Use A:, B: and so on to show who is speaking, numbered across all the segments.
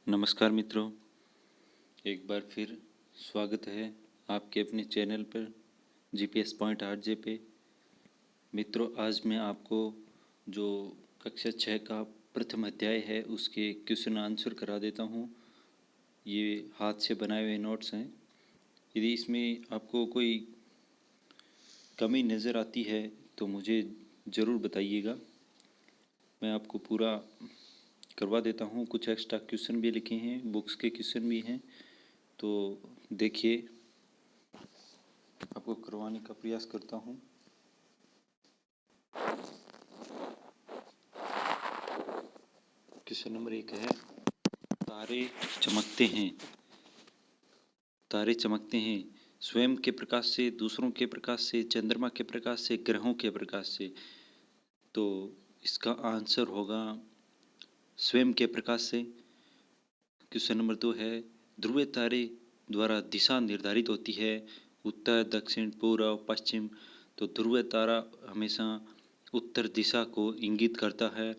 A: नमस्कार मित्रों, एक बार फिर स्वागत है आपके अपने चैनल पर जीपीएस पॉइंट आरजे पे। मित्रों, आज मैं आपको जो कक्षा 6 का प्रथम अध्याय है उसके क्वेश्चन आंसर करा देता हूँ। ये हाथ से बनाए हुए नोट्स हैं। यदि इसमें आपको कोई कमी नज़र आती है तो मुझे ज़रूर बताइएगा, मैं आपको पूरा करवा देता हूँ। कुछ एक्स्ट्रा क्वेश्चन भी लिखे हैं, बुक्स के क्वेश्चन भी हैं, तो देखिए, आपको करवाने का प्रयास करता हूँ। क्वेश्चन नंबर 1 है, तारे चमकते हैं। तारे चमकते हैं स्वयं के प्रकाश से, दूसरों के प्रकाश से, चंद्रमा के प्रकाश से, ग्रहों के प्रकाश से। तो इसका आंसर होगा स्वयं के प्रकाश से। क्वेश्चन नंबर 2 है, ध्रुवीय तारे द्वारा दिशा निर्धारित होती है, उत्तर, दक्षिण, पूर्व, पश्चिम। तो ध्रुवीय तारा हमेशा उत्तर दिशा को इंगित करता है।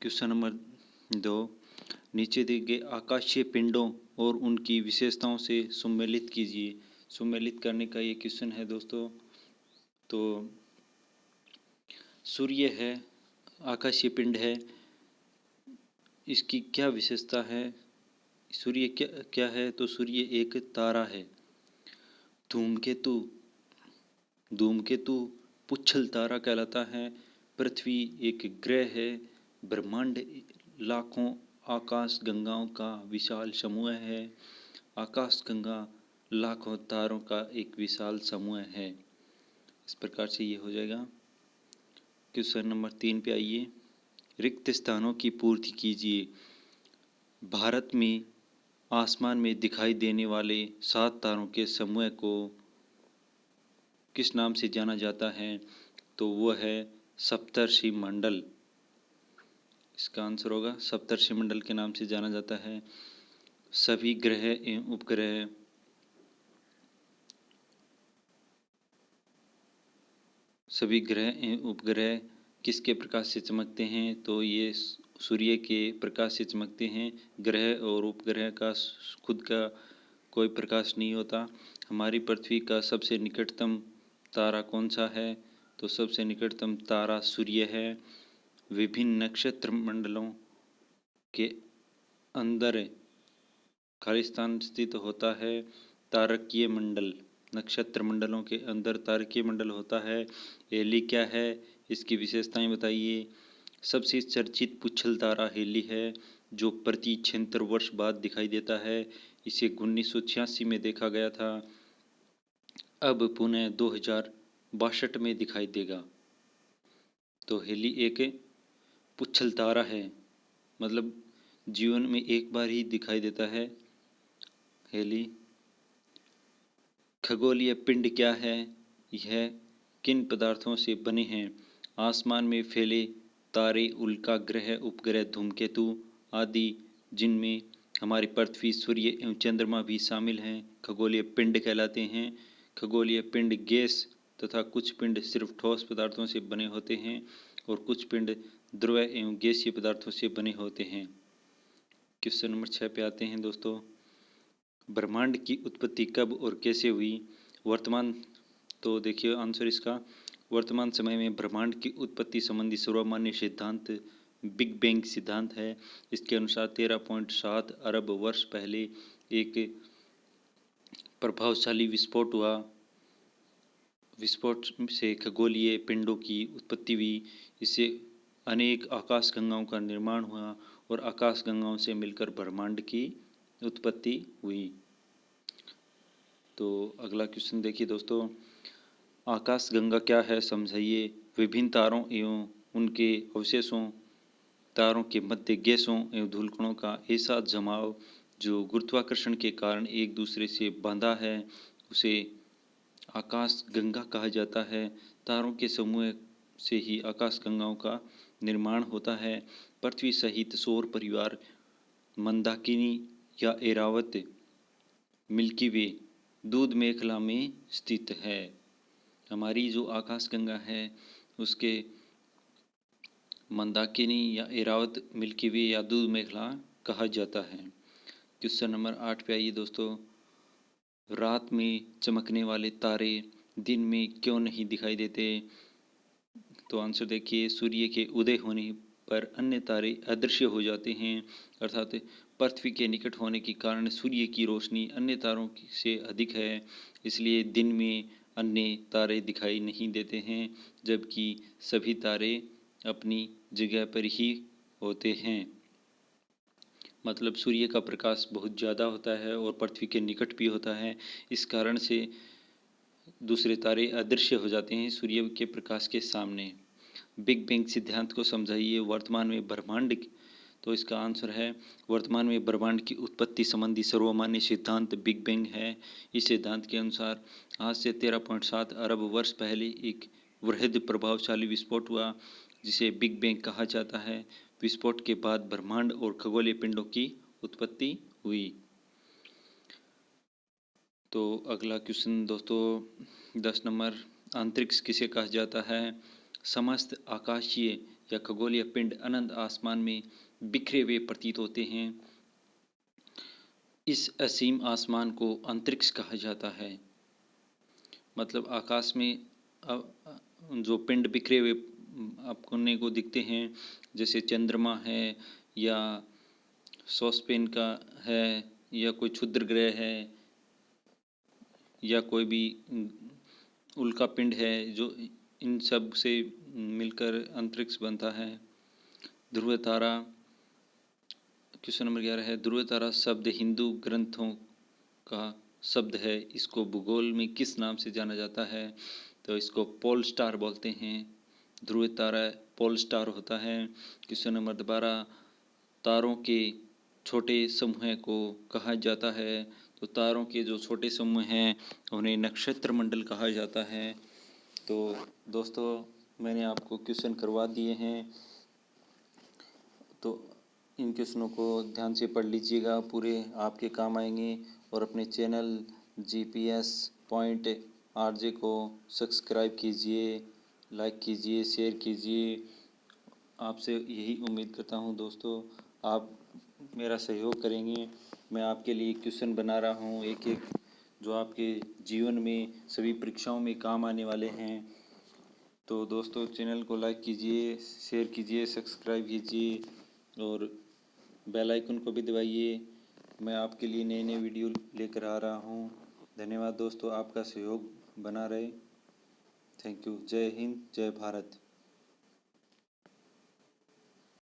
A: क्वेश्चन नंबर 2, नीचे दिए गए आकाशीय पिंडों और उनकी विशेषताओं से सुमेलित कीजिए। सुमेलित करने का ये क्वेश्चन है दोस्तों। तो सूर्य है, आकाशीय पिंड है, इसकी क्या विशेषता है? सूर्य क्या क्या है? तो सूर्य एक तारा है। धूमकेतु, धूमकेतु पुच्छल तारा कहलाता है। पृथ्वी एक ग्रह है। ब्रह्मांड लाखों आकाश गंगाओं का विशाल समूह है। आकाश गंगा लाखों तारों का एक विशाल समूह है। इस प्रकार से ये हो जाएगा। क्वेश्चन नंबर 3 पे आइए, रिक्त स्थानों की पूर्ति कीजिए। भारत में आसमान में दिखाई देने वाले 7 तारों के समूह को किस नाम से जाना जाता है? तो वो है सप्तर्षि मंडल। इसका आंसर होगा सप्तर्षि मंडल के नाम से जाना जाता है। सभी ग्रह एवं उपग्रह एवं उपग्रह किसके प्रकाश से चमकते हैं? तो ये सूर्य के प्रकाश से चमकते हैं। ग्रह और उपग्रह का खुद का कोई प्रकाश नहीं होता। हमारी पृथ्वी का सबसे निकटतम तारा कौन सा है? तो सबसे निकटतम तारा सूर्य है। विभिन्न नक्षत्र मंडलों के अंदर खालिस्तान स्थित होता है तारकीय मंडल। नक्षत्र मंडलों के अंदर तारकीय मंडल होता है। हेली क्या है? इसकी विशेषताएं बताइए। सबसे चर्चित पुच्छल तारा हेली है, जो प्रति 76 वर्ष बाद दिखाई देता है। इसे 1986 में देखा गया था, अब पुनः 2062 में दिखाई देगा। तो हेली एक पुच्छल तारा है, मतलब जीवन में एक बार ही दिखाई देता है हेली। खगोलीय पिंड क्या है? यह किन पदार्थों से बने हैं? आसमान में फैले तारे, उल्का ग्रह, उपग्रह, धूमकेतु आदि, जिनमें हमारी पृथ्वी, सूर्य एवं चंद्रमा भी शामिल हैं, खगोलीय पिंड कहलाते हैं। खगोलीय पिंड गैस तथा कुछ पिंड सिर्फ ठोस पदार्थों से बने होते हैं और कुछ पिंड द्रव एवं गैसीय पदार्थों से बने होते हैं। क्वेश्चन नंबर 6 पे आते हैं दोस्तों। ब्रह्मांड की उत्पत्ति कब और कैसे हुई? वर्तमान, तो देखिए आंसर इसका, वर्तमान समय में ब्रह्मांड की उत्पत्ति संबंधी सर्वमान्य सिद्धांत बिग बैंग सिद्धांत है। इसके अनुसार 13.7 अरब वर्ष पहले एक प्रभावशाली विस्फोट हुआ। विस्फोट से खगोलीय पिंडों की उत्पत्ति हुई। इससे अनेक आकाशगंगाओं का निर्माण हुआ और आकाशगंगाओं से मिलकर ब्रह्मांड की उत्पत्ति हुई। तो अगला क्वेश्चन देखिए दोस्तों, आकाशगंगा क्या है समझाइए। विभिन्न तारों एवं उनके अवशेषों, तारों के मध्य गैसों एवं धूलकणों का ऐसा जमाव जो गुरुत्वाकर्षण के कारण एक दूसरे से बांधा है, उसे आकाशगंगा कहा जाता है। तारों के समूह से ही आकाशगंगाओं का निर्माण होता है। पृथ्वी सहित सौर परिवार, मंदाकिनी या ऐरावत, मिल्की वे, दूध मेखला में स्थित है। हमारी जो आकाशगंगा है उसके मंदाकिनी या एरावत, मिल्की वे या दूध मेखला कहा जाता है। क्वेश्चन नंबर 8 पे आइए दोस्तों। रात में चमकने वाले तारे दिन में क्यों नहीं दिखाई देते? तो आंसर देखिए, सूर्य के उदय होने पर अन्य तारे अदृश्य हो जाते हैं, अर्थात पृथ्वी के निकट होने के कारण सूर्य की रोशनी अन्य तारों से अधिक है, इसलिए दिन में अन्य तारे दिखाई नहीं देते हैं, जबकि सभी तारे अपनी जगह पर ही होते हैं। मतलब सूर्य का प्रकाश बहुत ज़्यादा होता है और पृथ्वी के निकट भी होता है, इस कारण से दूसरे तारे अदृश्य हो जाते हैं सूर्य के प्रकाश के सामने। बिग बैंग सिद्धांत को समझाइए। वर्तमान में ब्रह्मांड, तो इसका आंसर है, वर्तमान में ब्रह्मांड की उत्पत्ति संबंधी सर्वमान्य सिद्धांत बिग बैंग है। इस सिद्धांत के अनुसार आज से 13.7 अरब वर्ष पहले एक वृहद प्रभावशाली विस्फोट हुआ, जिसे बिग बैंग कहा जाता है। विस्फोट के बाद ब्रह्मांड और खगोलीय पिंडों की उत्पत्ति हुई। तो अगला क्वेश्चन दोस्तों 10 नंबर, अंतरिक्ष किसे कहा जाता है? समस्त आकाशीय या खगोलीय पिंड अनंत आसमान में बिखरे हुए प्रतीत होते हैं। इस असीम आसमान को अंतरिक्ष कहा जाता है। मतलब आकाश में जो पिंड बिखरे हुए आपको दिखते हैं, जैसे चंद्रमा है या सॉसपेन का है या कोई क्षुद्र ग्रह है या कोई भी उल्का पिंड है, जो इन सब से मिलकर अंतरिक्ष बनता है। ध्रुव तारा, क्वेश्चन नंबर 11 है, ध्रुव तारा शब्द हिंदू ग्रंथों का शब्द है, इसको भूगोल में किस नाम से जाना जाता है? तो इसको पोल स्टार बोलते हैं। ध्रुव तारा पोल स्टार होता है। क्वेश्चन नंबर 12, तारों के छोटे समूह को कहा जाता है? तो तारों के जो छोटे समूह हैं उन्हें नक्षत्र मंडल कहा जाता है। तो दोस्तों मैंने आपको क्वेश्चन करवा दिए हैं, तो इन क्वेश्चनों को ध्यान से पढ़ लीजिएगा, पूरे आपके काम आएंगे। और अपने चैनल GPS पॉइंट RJ को सब्सक्राइब कीजिए, लाइक कीजिए, शेयर कीजिए। आपसे यही उम्मीद करता हूँ दोस्तों, आप मेरा सहयोग करेंगे। मैं आपके लिए क्वेश्चन बना रहा हूँ एक एक, जो आपके जीवन में सभी परीक्षाओं में काम आने वाले हैं। तो दोस्तों चैनल को लाइक कीजिए, शेयर कीजिए, सब्सक्राइब कीजिए और बेल आइकन को भी दबाइए। मैं आपके लिए नए नए वीडियो लेकर आ रहा हूँ। धन्यवाद दोस्तों, आपका सहयोग बना रहे। Thank you. जय हिंद, जय भारत।